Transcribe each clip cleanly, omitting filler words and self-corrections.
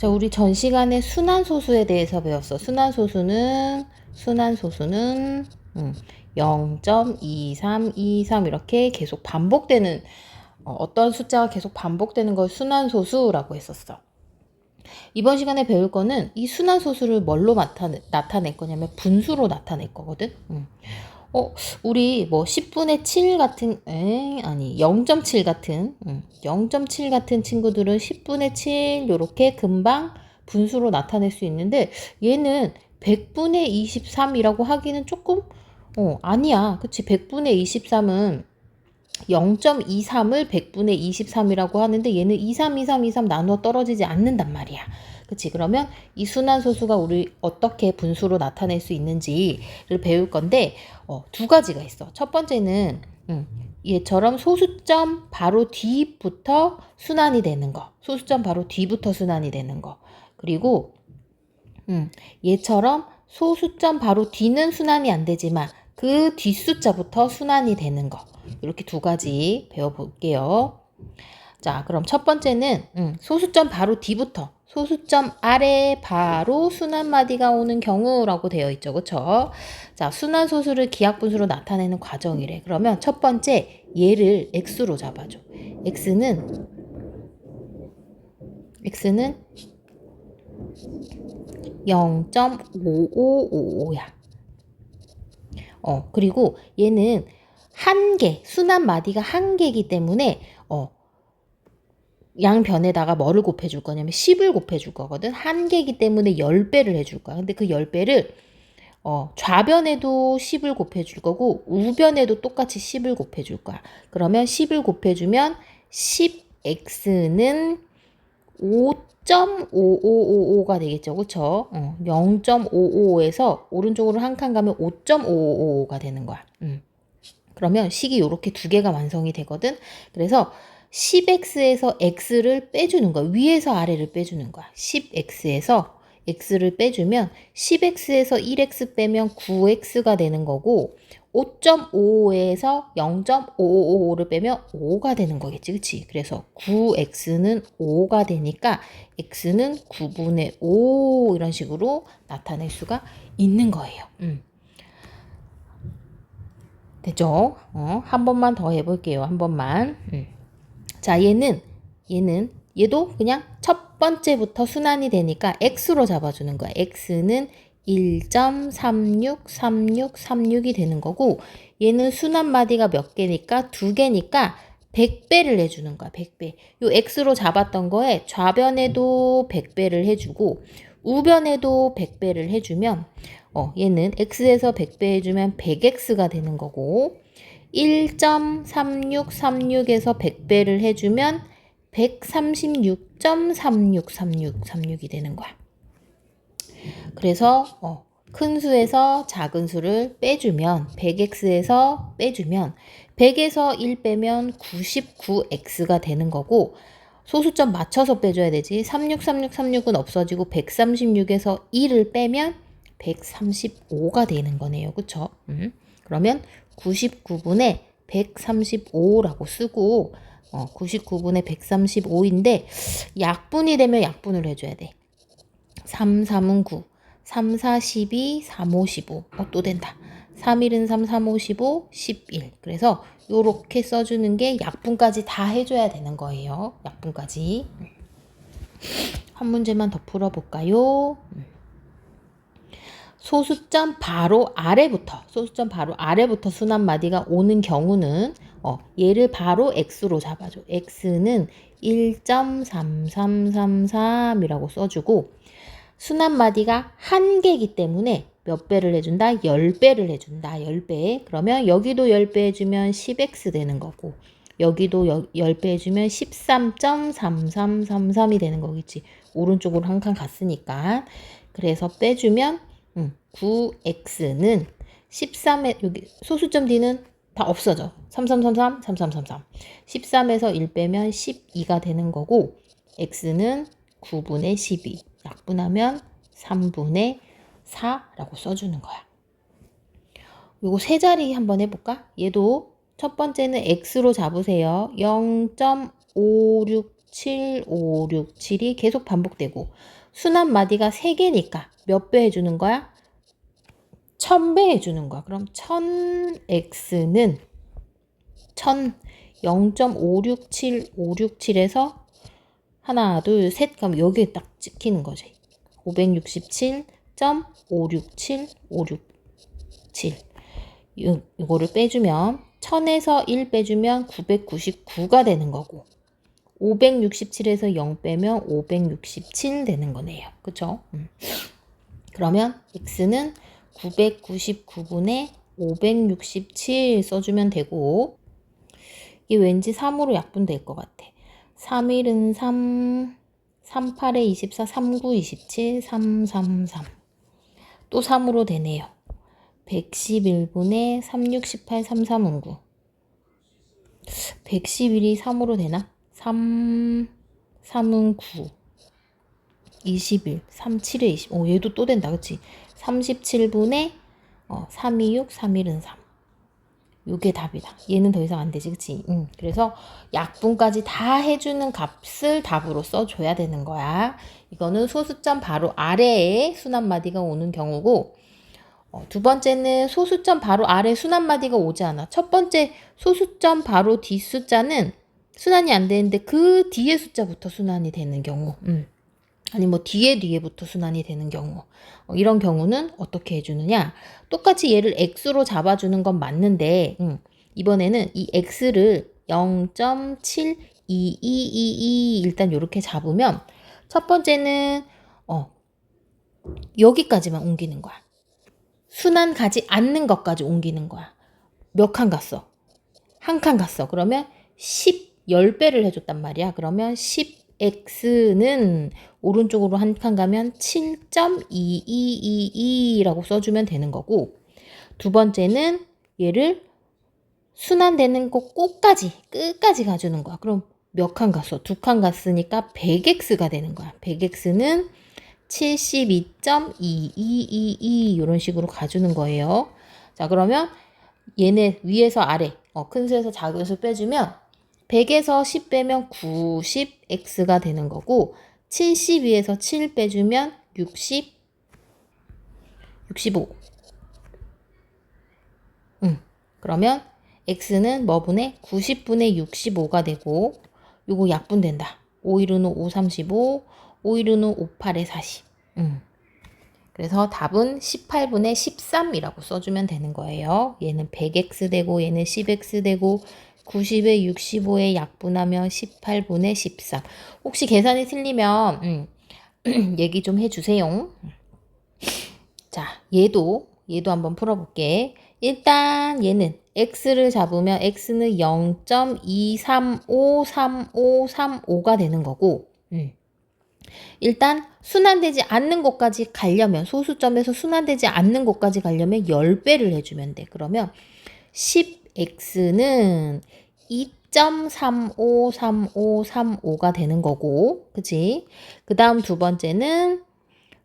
자, 우리 전 시간에 순환소수에 대해서 배웠어. 순환소수는 0.2323 이렇게 계속 반복되는 어떤 숫자가 계속 반복되는 걸 순환소수라고 했었어. 이번 시간에 배울 거는 이 순환소수를 뭘로 나타낼 거냐면 분수로 나타낼 거거든. 우리 뭐 10분의 7 같은, 아니 0.7 같은, 0.7 같은 친구들은 10분의 7 요렇게 금방 분수로 나타낼 수 있는데 얘는 100분의 23이라고 하기는 조금, 아니야. 그치? 100분의 23은 0.23을 100분의 23이라고 하는데 얘는 23, 23, 23 나누어 떨어지지 않는단 말이야. 그치? 그러면 이 순환소수가 우리 어떻게 분수로 나타낼 수 있는지를 배울 건데 두 가지가 있어. 첫 번째는 얘처럼 소수점 바로 뒤부터 순환이 되는 거. 소수점 바로 뒤부터 순환이 되는 거. 그리고 얘처럼 소수점 바로 뒤는 순환이 안 되지만 그 뒷숫자부터 순환이 되는 거. 이렇게 두 가지 배워볼게요. 자, 그럼 첫 번째는 소수점 바로 뒤부터 소수점 아래 바로 순환마디가 오는 경우라고 되어 있죠. 그쵸? 자, 순환소수를 기하분수로 나타내는 과정이래. 그러면 첫 번째 얘를 x로 잡아줘. x는 0.5555야. 그리고 얘는 한 개, 순환 마디가 한 개이기 때문에 양변에다가 뭐를 곱해줄 거냐면 10을 곱해줄 거거든. 한 개이기 때문에 10배를 해줄 거야. 근데 그 10배를 좌변에도 10을 곱해줄 거고 우변에도 똑같이 10을 곱해줄 거야. 그러면 10을 곱해주면 10x는 5.5555가 되겠죠. 그쵸? 0.555에서 오른쪽으로 한 칸 가면 5.555가 되는 거야. 그러면 식이 이렇게 두 개가 완성이 되거든. 그래서 10x에서 x를 빼주는 거야. 위에서 아래를 빼주는 거야. 10x에서 x를 빼주면 10x에서 1x 빼면 9x가 되는 거고 5.55에서 0.555를 빼면 5가 되는 거겠지. 그치? 그래서 9x는 5가 되니까 x는 9분의 5 이런 식으로 나타낼 수가 있는 거예요. 됐죠? 한 번만 더 해볼게요. 한 번만. 자, 얘도 그냥 첫 번째부터 순환이 되니까 x로 잡아주는 거야. x는 1.363636이 되는 거고 얘는 순환 마디가 몇 개니까 두 개니까 100배를 해주는 거야. 100배. 요 x로 잡았던 거에 좌변에도 100배를 해주고 우변에도 100배를 해주면 얘는 x에서 100배 해주면 100x가 되는 거고 1.3636에서 100배를 해주면 136.363636이 되는 거야. 그래서 큰 수에서 작은 수를 빼주면 100x에서 빼주면 100에서 1 빼면 99x가 되는 거고 소수점 맞춰서 빼줘야 되지. 363636은 없어지고 136에서 1을 빼면 135가 되는 거네요. 그쵸? 그러면 99분의 135라고 쓰고 99분의 135인데 약분이 되면 약분을 해줘야 돼. 3, 3은 9, 3, 4, 12, 3, 5, 15. 또 된다. 3, 1은 3, 3, 5, 15, 11. 그래서 요렇게 써주는 게 약분까지 다 해줘야 되는 거예요. 약분까지. 한 문제만 더 풀어볼까요? 소수점 바로 아래부터 순환 마디가 오는 경우는 얘를 바로 x로 잡아줘. x는 1.3333이라고 써주고 순환 마디가 한 개이기 때문에 몇 배를 해준다? 10배를 해준다. 10배. 그러면 여기도 10배 해주면 10x 되는 거고 여기도 10배 해주면 13.3333이 되는 거겠지. 오른쪽으로 한 칸 갔으니까. 그래서 빼주면 9x는 13에 여기 소수점 뒤는 다 없어져. 3333, 3333. 13에서 1 빼면 12가 되는 거고 x는 9분의 12. 약분하면 3분의 4라고 써주는 거야. 요거 세 자리 한번 해볼까? 얘도 첫 번째는 x로 잡으세요. 0.567 7, 5, 6, 7이 계속 반복되고 순환 마디가 3개니까 몇 배 해주는 거야? 1000배 해주는 거야. 그럼 1000x는 0.567567에서 하나, 둘, 셋 그럼 여기에 딱 찍히는 거지. 567.567567 이거를 빼주면 1000에서 1 빼주면 999가 되는 거고 567에서 0 빼면 567 되는 거네요. 그쵸? 그러면 x는 999분의 567 써주면 되고 이게 왠지 3으로 약분될 것 같아. 3일은 3, 38에 24, 39, 27, 333. 또 3으로 되네요. 111분의 3618, 33, 9. 111이 3으로 되나? 3, 3은 9. 21, 37에 20. 얘도 또 된다. 그치? 37분의 326, 3일은 3. 요게 답이다. 얘는 더 이상 안 되지. 그치? 그래서 약분까지 다 해주는 값을 답으로 써줘야 되는 거야. 이거는 소수점 바로 아래에 순환마디가 오는 경우고 두 번째는 소수점 바로 아래 순환마디가 오지 않아. 첫 번째 소수점 바로 뒷 숫자는 순환이 안 되는데 그 뒤에 숫자부터 순환이 되는 경우 아니 뭐 뒤에부터 순환이 되는 경우 이런 경우는 어떻게 해주느냐 똑같이 얘를 x로 잡아주는 건 맞는데 이번에는 이 x를 0.72222 일단 이렇게 잡으면 첫 번째는 여기까지만 옮기는 거야. 순환 가지 않는 것까지 옮기는 거야. 몇 칸 갔어? 한 칸 갔어. 그러면 10배를 해줬단 말이야. 그러면 10x는 오른쪽으로 한 칸 가면 7.2222라고 써주면 되는 거고 두 번째는 얘를 순환되는 거 끝까지 가주는 거야. 그럼 몇 칸 갔어? 2칸 갔으니까 100x가 되는 거야. 100x는 72.2222 이런 식으로 가주는 거예요. 자 그러면 얘네 위에서 아래 큰 수에서 작은 수 빼주면 100에서 10 빼면 90x가 되는 거고 72에서 7 빼주면 65 그러면 x는 뭐분의 90분의 65가 되고 요거 약분된다. 5일은 5, 35 5일은 5, 8에 40 그래서 답은 18분의 13이라고 써주면 되는 거예요. 얘는 100x 되고 얘는 10x 되고 90에 65에 약분하면 18분의 13. 혹시 계산이 틀리면 얘기 좀 해주세요. 자, 얘도 한번 풀어볼게. 일단 얘는 x를 잡으면 x는 0.23535335가 되는 거고 일단 순환되지 않는 곳까지 가려면 소수점에서 순환되지 않는 곳까지 가려면 10배를 해주면 돼. 그러면 10x는 2.353535가 되는 거고 그치? 그 다음 두 번째는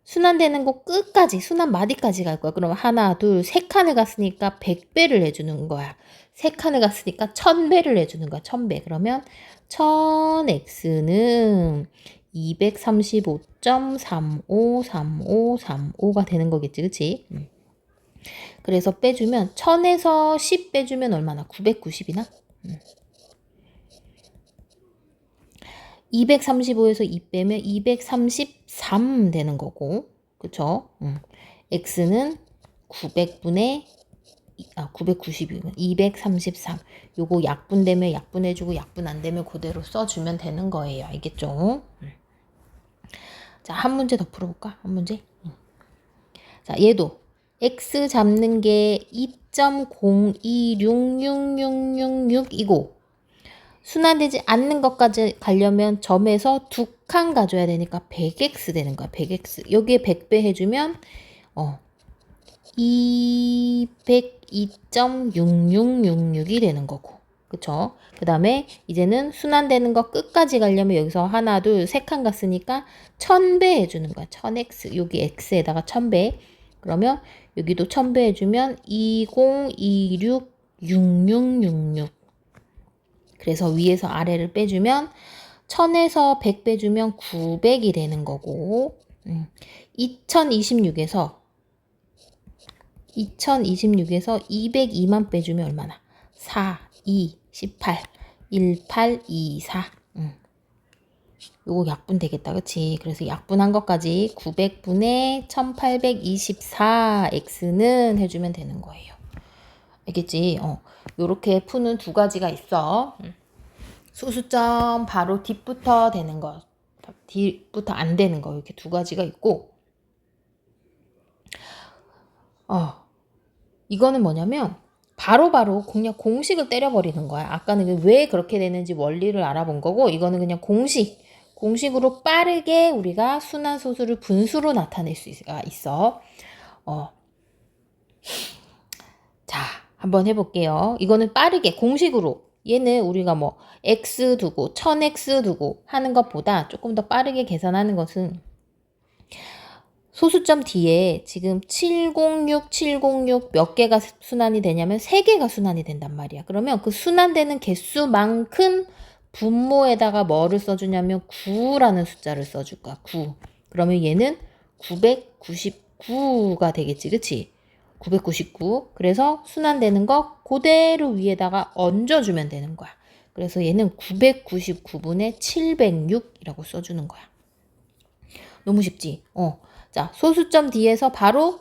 순환되는 곳 끝까지 순환 마디까지 갈 거야. 그러면 하나 둘 세 칸을 갔으니까 100배를 해주는 거야. 세 칸을 갔으니까 1000배를 해주는 거야. 1000배. 그러면 1000x는 235.353535가 되는 거겠지. 그치? 그래서 빼주면 1000에서 10 빼주면 얼마나? 990이나? 235에서 2 빼면 233 되는 거고 그쵸? x는 900분의 990이면 233 요거 약분되면 약분해주고 약분 안 되면 그대로 써주면 되는 거예요. 알겠죠? 자, 한 문제 더 풀어볼까? 한 문제? 자, 얘도 x 잡는 게 2.02666666이고 순환되지 않는 것까지 가려면 점에서 2칸 가져야 되니까 100x 되는 거야. 100x. 여기에 100배 해주면 202.6666이 되는 거고. 그쵸? 그 다음에 이제는 순환되는 거 끝까지 가려면 여기서 하나, 둘, 세 칸 갔으니까 1000배 해주는 거야. 1000x. 여기 x에다가 1000배. 그러면 여기도 1000배 해주면 20266666. 그래서 위에서 아래를 빼주면 1000에서 100 빼주면 900이 되는 거고 2026에서 202만 빼주면 얼마나? 4, 2, 18, 18, 2, 4 요거 약분 되겠다. 그치? 그래서 약분한 것까지 900분의 1824x는 해주면 되는 거예요. 알겠지? 요렇게 푸는 두 가지가 있어. 소수점 바로 뒷부터 되는 거, 뒷부터 안 되는 거, 이렇게 두 가지가 있고, 이거는 뭐냐면, 바로바로 그냥 공식을 때려버리는 거야. 아까는 왜 그렇게 되는지 원리를 알아본 거고, 이거는 그냥 공식으로 빠르게 우리가 순환소수를 분수로 나타낼 수가 있어. 자, 한번 해볼게요. 이거는 빠르게 공식으로. 얘는 우리가 뭐 x 두고 1000x 두고 하는 것보다 조금 더 빠르게 계산하는 것은 소수점 뒤에 지금 706 몇 개가 순환이 되냐면 3개가 순환이 된단 말이야. 그러면 그 순환되는 개수만큼 분모에다가 뭐를 써주냐면 9라는 숫자를 써줄 거야. 9. 그러면 얘는 999가 되겠지. 그치? 999. 그래서 순환되는 거 그대로 위에다가 얹어주면 되는 거야. 그래서 얘는 999분의 706이라고 써주는 거야. 너무 쉽지? 자, 소수점 뒤에서 바로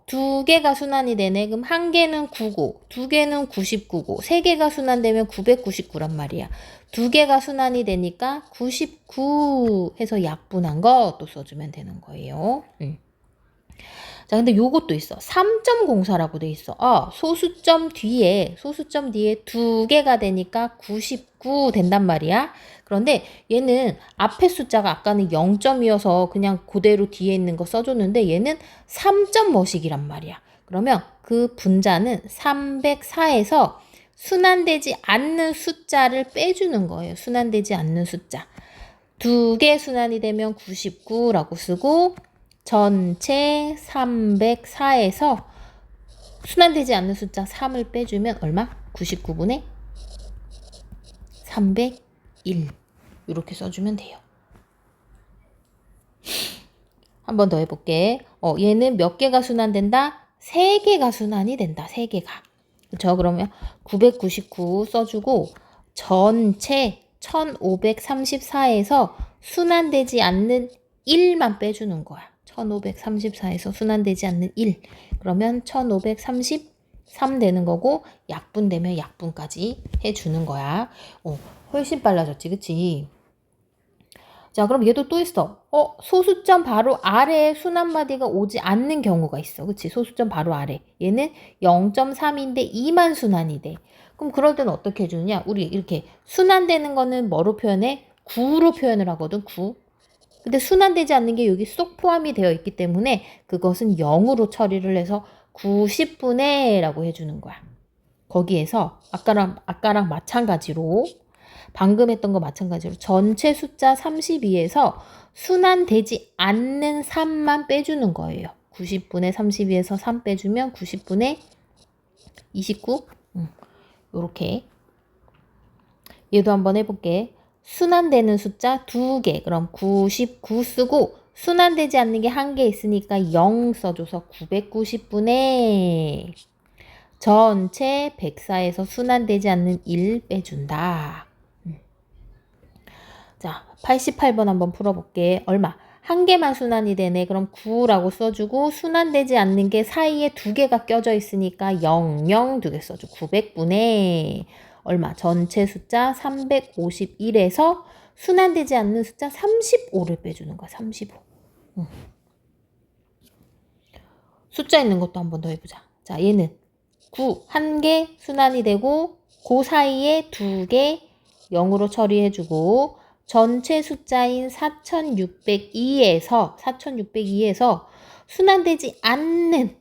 두 개가 순환이 되네. 그럼 한 개는 9고, 두 개는 99고, 세 개가 순환되면 999란 말이야. 두 개가 순환이 되니까 99 해서 약분한 거 또 써주면 되는 거예요. 자, 근데 요것도 있어. 3.04라고 돼 있어. 소수점 뒤에 두 개가 되니까 99 된단 말이야. 그런데 얘는 앞에 숫자가 아까는 0점이어서 그냥 그대로 뒤에 있는 거 써줬는데 얘는 3점 뭐식이란 말이야. 그러면 그 분자는 304에서 순환되지 않는 숫자를 빼주는 거예요. 순환되지 않는 숫자. 두 개 순환이 되면 99라고 쓰고 전체 304에서 순환되지 않는 숫자 3을 빼주면 얼마? 99분의 301 이렇게 써주면 돼요. 한 번 더 해볼게. 얘는 몇 개가 순환된다? 3개가 순환이 된다. 3개가. 그쵸? 그러면 999 써주고 전체 1534에서 순환되지 않는 1만 빼주는 거야. 1534에서 순환되지 않는 1. 그러면 1533 되는 거고 약분되면 약분까지 해주는 거야. 훨씬 빨라졌지. 그치? 자, 그럼 얘도 또 있어. 소수점 바로 아래에 순환마디가 오지 않는 경우가 있어. 그치? 소수점 바로 아래. 얘는 0.3인데 2만 순환이 돼. 그럼 그럴 때는 어떻게 해주느냐? 우리 이렇게 순환되는 거는 뭐로 표현해? 9로 표현을 하거든. 9. 근데 순환되지 않는 게 여기 쏙 포함이 되어 있기 때문에 그것은 0으로 처리를 해서 90분의 라고 해주는 거야. 거기에서 아까랑 마찬가지로 방금 했던 거 마찬가지로 전체 숫자 32에서 순환되지 않는 3만 빼주는 거예요. 90분의 32에서 3 빼주면 90분의 29. 요렇게. 얘도 한번 해볼게. 순환되는 숫자 2개. 그럼 99 쓰고 순환되지 않는 게 1개 있으니까 0 써줘서 990분의 전체 104에서 순환되지 않는 1 빼준다. 자, 88번 한번 풀어볼게. 얼마? 1개만 순환이 되네. 그럼 9라고 써주고 순환되지 않는 게 사이에 2개가 껴져 있으니까 0, 0 2개 써줘. 900분의 얼마? 전체 숫자 351에서 순환되지 않는 숫자 35를 빼주는 거야. 35. 숫자 있는 것도 한번 더 해보자. 자, 얘는 9, 1개 순환이 되고 그 사이에 2개 0으로 처리해주고 전체 숫자인 4602에서 순환되지 않는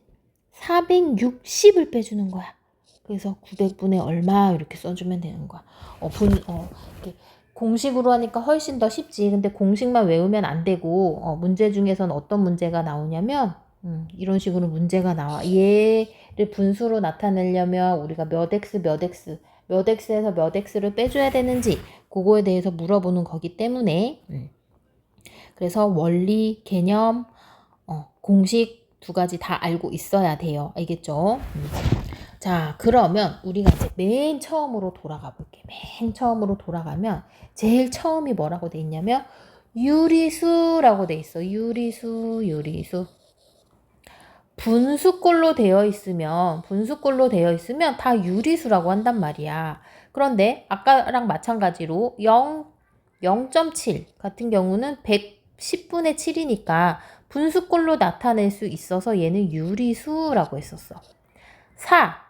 460을 빼주는 거야. 그래서 900분의 얼마 이렇게 써주면 되는 거야. 이렇게 공식으로 하니까 훨씬 더 쉽지. 근데 공식만 외우면 안 되고 문제 중에서는 어떤 문제가 나오냐면 이런 식으로 문제가 나와. 얘를 분수로 나타내려면 우리가 몇 x 몇 x에서 몇 x를 빼줘야 되는지 그거에 대해서 물어보는 거기 때문에 그래서 원리, 개념, 공식 두 가지 다 알고 있어야 돼요. 알겠죠? 자, 그러면 우리가 이제 맨 처음으로 돌아가 볼게. 맨 처음으로 돌아가면 제일 처음이 뭐라고 돼 있냐면 유리수라고 돼 있어. 유리수. 분수꼴로 되어 있으면 다 유리수라고 한단 말이야. 그런데 아까랑 마찬가지로 0.7 같은 경우는 110분의 7이니까 분수꼴로 나타낼 수 있어서 얘는 유리수라고 했었어. 4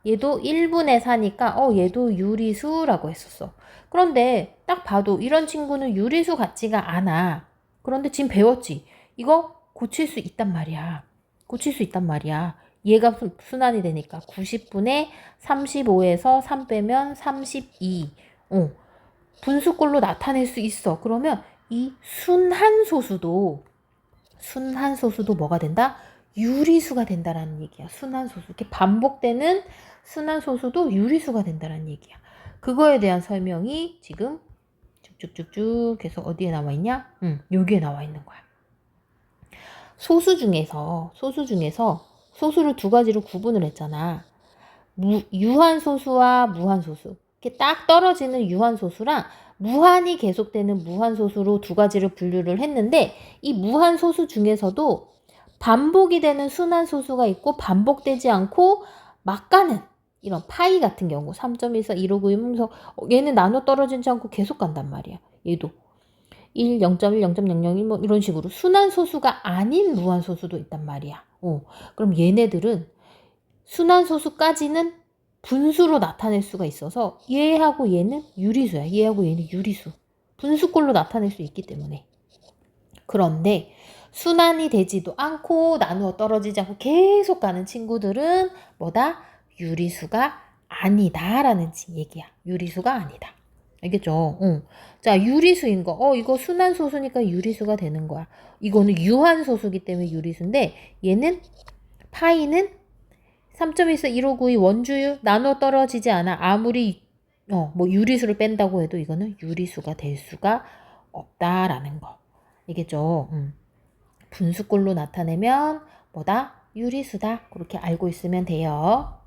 얘도 1분의 4니까 얘도 유리수라고 했었어. 그런데 딱 봐도 이런 친구는 유리수 같지가 않아. 그런데 지금 배웠지? 이거 고칠 수 있단 말이야. 얘가 순환이 되니까 90분의 35에서 3 빼면 32. 분수꼴로 나타낼 수 있어. 그러면 이 순한소수도 뭐가 된다? 유리수가 된다라는 얘기야. 순한소수. 이렇게 반복되는 순한소수도 유리수가 된다라는 얘기야. 그거에 대한 설명이 지금 쭉쭉쭉쭉 계속 어디에 나와 있냐? 여기에 나와 있는 거야. 소수 중에서 소수를 두 가지로 구분을 했잖아. 유한소수와 무한소수. 이렇게 딱 떨어지는 유한소수랑 무한이 계속되는 무한소수로 두 가지를 분류를 했는데 이 무한소수 중에서도 반복이 되는 순환소수가 있고 반복되지 않고 막 가는 이런 파이 같은 경우 3.14, 159 이러면서 얘는 나눠 떨어지지 않고 계속 간단 말이야. 얘도 1, 0.1, 0.001 뭐 이런 식으로 순환소수가 아닌 무한소수도 있단 말이야. 그럼 얘네들은 순환소수까지는 분수로 나타낼 수가 있어서 얘하고 얘는 유리수야. 얘하고 얘는 유리수. 분수꼴로 나타낼 수 있기 때문에. 그런데 순환이 되지도 않고 나누어 떨어지지 않고 계속 가는 친구들은 뭐다? 유리수가 아니다라는 얘기야. 유리수가 아니다. 알겠죠? 자, 유리수인 거. 이거 순환소수니까 유리수가 되는 거야. 이거는 유한소수기 때문에 유리수인데 얘는 파이는 3.14, 1592 원주유 나눠 떨어지지 않아. 아무리 뭐 유리수를 뺀다고 해도 이거는 유리수가 될 수가 없다라는 거. 알겠죠? 분수꼴로 나타내면 뭐다? 유리수다. 그렇게 알고 있으면 돼요.